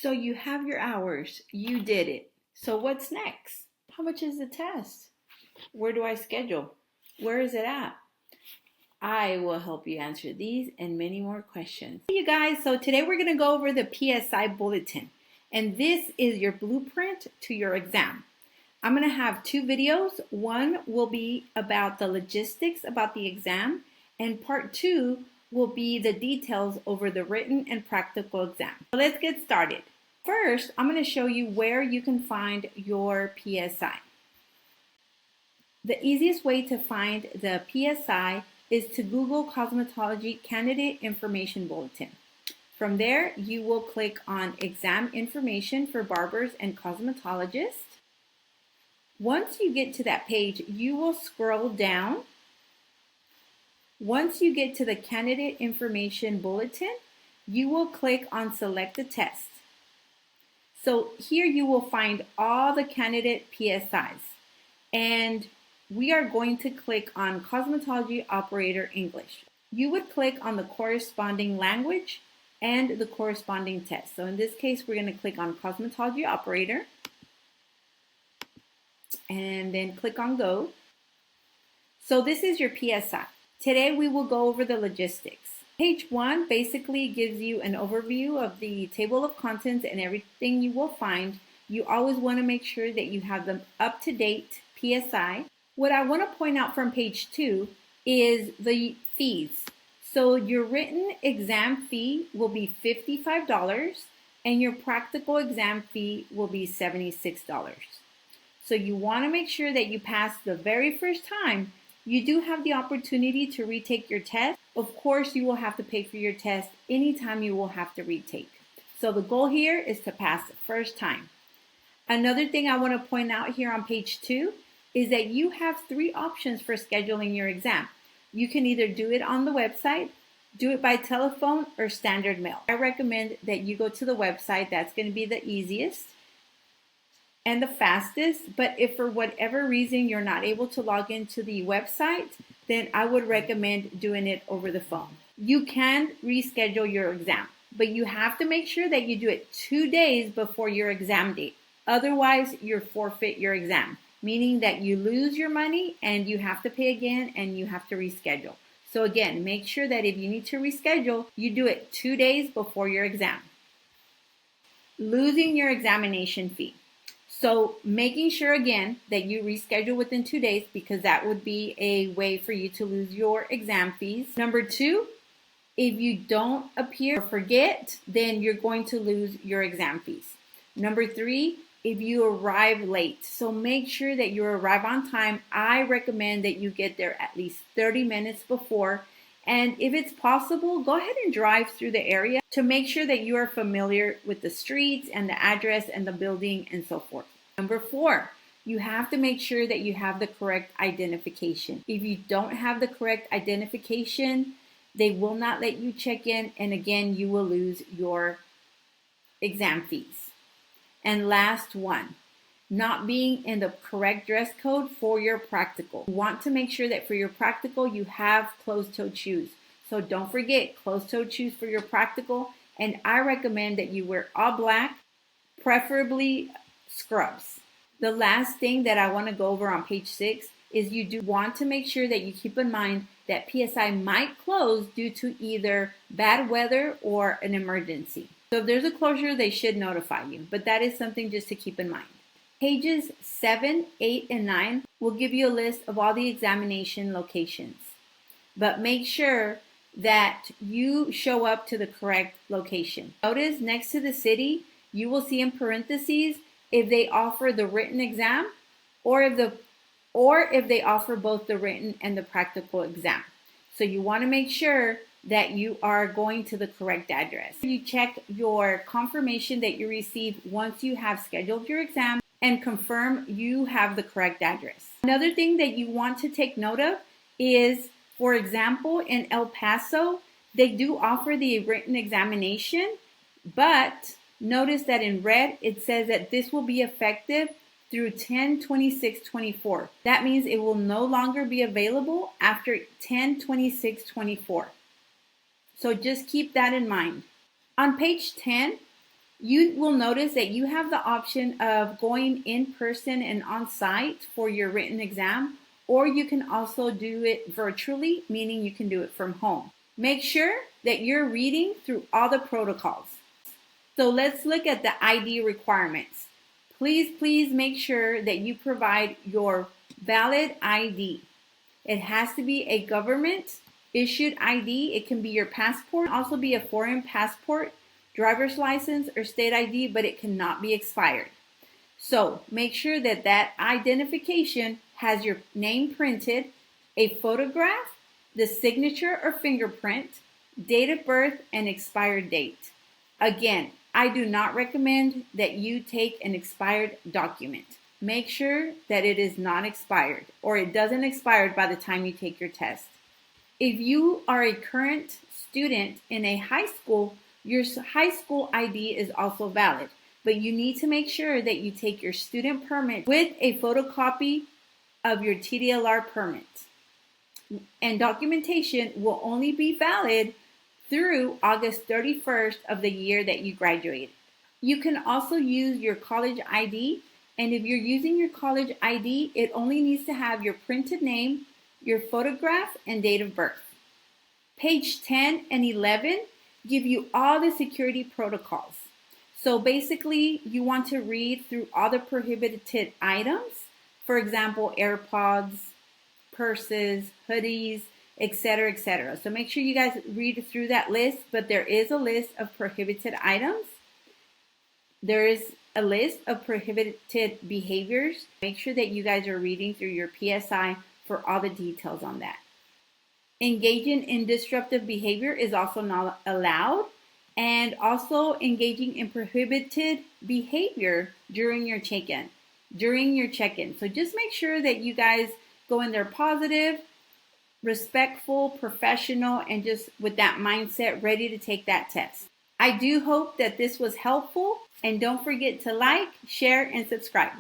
So you have your hours, you did it. So what's next? How much is the test? Where do I schedule? Where is it at? I will help you answer these and many more questions. Hey you guys, so today we're going to go over the PSI bulletin. And this is your blueprint to your exam. I'm going to have two videos. One will be about the logistics about the exam, and part two will be the details over the written and practical exam. So let's get started. First, I'm going to show you where you can find your PSI. The easiest way to find the PSI is to Google Cosmetology Candidate Information Bulletin. From there, you will click on Exam Information for Barbers and Cosmetologists. Once you get to that page, you will scroll down. Once you get to the Candidate Information Bulletin, you will click on Select a Test. So here you will find all the candidate PSIs. And we are going to click on Cosmetology Operator English. You would click on the corresponding language and the corresponding test. So in this case, we're going to click on Cosmetology Operator and then click on Go. So this is your PSI. Today we will go over the logistics. Page 1 basically gives you an overview of the table of contents and everything you will find. You always want to make sure that you have the up-to-date PSI. What I want to point out from page 2 is the fees. So your written exam fee will be $55 and your practical exam fee will be $76. So you want to make sure that you pass the very first time. You do have the opportunity to retake your test. Of course, you will have to pay for your test anytime you will have to retake. So the goal here is to pass the first time. Another thing I want to point out here on page 2 is that you have 3 options for scheduling your exam. You can either do it on the website, do it by telephone, or standard mail. I recommend that you go to the website. That's going to be the easiest and the fastest. But if for whatever reason you're not able to log into the website, then I would recommend doing it over the phone. You can reschedule your exam, but you have to make sure that you do it 2 days before your exam date. Otherwise, you forfeit your exam, meaning that you lose your money and you have to pay again and you have to reschedule. So again, make sure that if you need to reschedule, you do it 2 days before your exam. Losing your examination fee. So making sure again that you reschedule within 2 days, because that would be a way for you to lose your exam fees. Number 2, if you don't appear or forget, then you're going to lose your exam fees. Number 3, if you arrive late. So make sure that you arrive on time. I recommend that you get there at least 30 minutes before. And if it's possible, go ahead and drive through the area to make sure that you are familiar with the streets and the address and the building and so forth. Number 4, you have to make sure that you have the correct identification. If you don't have the correct identification, they will not let you check in. And again, you will lose your exam fees. And last one, not being in the correct dress code for your practical. You want to make sure that for your practical, you have closed-toed shoes. So don't forget closed-toed shoes for your practical. And I recommend that you wear all black, preferably scrubs. The last thing that I want to go over on page 6 is you do want to make sure that you keep in mind that PSI might close due to either bad weather or an emergency. So if there's a closure, they should notify you, but that is something just to keep in mind. Pages 7, 8, and 9 will give you a list of all the examination locations, but make sure that you show up to the correct location. Notice next to the city, you will see in parentheses if they offer the written exam or if they offer both the written and the practical exam. So you want to make sure that you are going to the correct address. You check your confirmation that you receive once you have scheduled your exam and confirm you have the correct address. Another thing that you want to take note of is, for example, in El Paso, they do offer the written examination, but notice that in red, it says that this will be effective through 10/26/24. That means it will no longer be available after 10/26/24. So just keep that in mind. On page 10, You will notice that you have the option of going in person and on site for your written exam, or you can also do it virtually, meaning you can do it from home. Make sure that you're reading through all the protocols. So let's look at the ID requirements. Please make sure that you provide your valid ID. It has to be a government issued ID. It can be your passport, also be a foreign passport, driver's license, or state ID, but it cannot be expired. So make sure that that identification has your name printed, a photograph, the signature or fingerprint, date of birth, and expired date. Again, I do not recommend that you take an expired document. Make sure that it is not expired or it doesn't expire by the time you take your test. If you are a current student in a high school, your high school ID is also valid, but you need to make sure that you take your student permit with a photocopy of your TDLR permit. And documentation will only be valid through August 31st of the year that you graduated. You can also use your college ID, and if you're using your college ID, it only needs to have your printed name, your photograph, and date of birth. Page 10 and 11 give you all the security protocols. So basically, you want to read through all the prohibited items. For example, AirPods, purses, hoodies, etc., etc. So make sure you guys read through that list, but there is a list of prohibited items. There is a list of prohibited behaviors. Make sure that you guys are reading through your PSI for all the details on that. Engaging in disruptive behavior is also not allowed, and also engaging in prohibited behavior during your check-in. So just make sure that you guys go in there positive, respectful, professional, and just with that mindset ready to take that test. I do hope that this was helpful, and don't forget to like, share, and subscribe.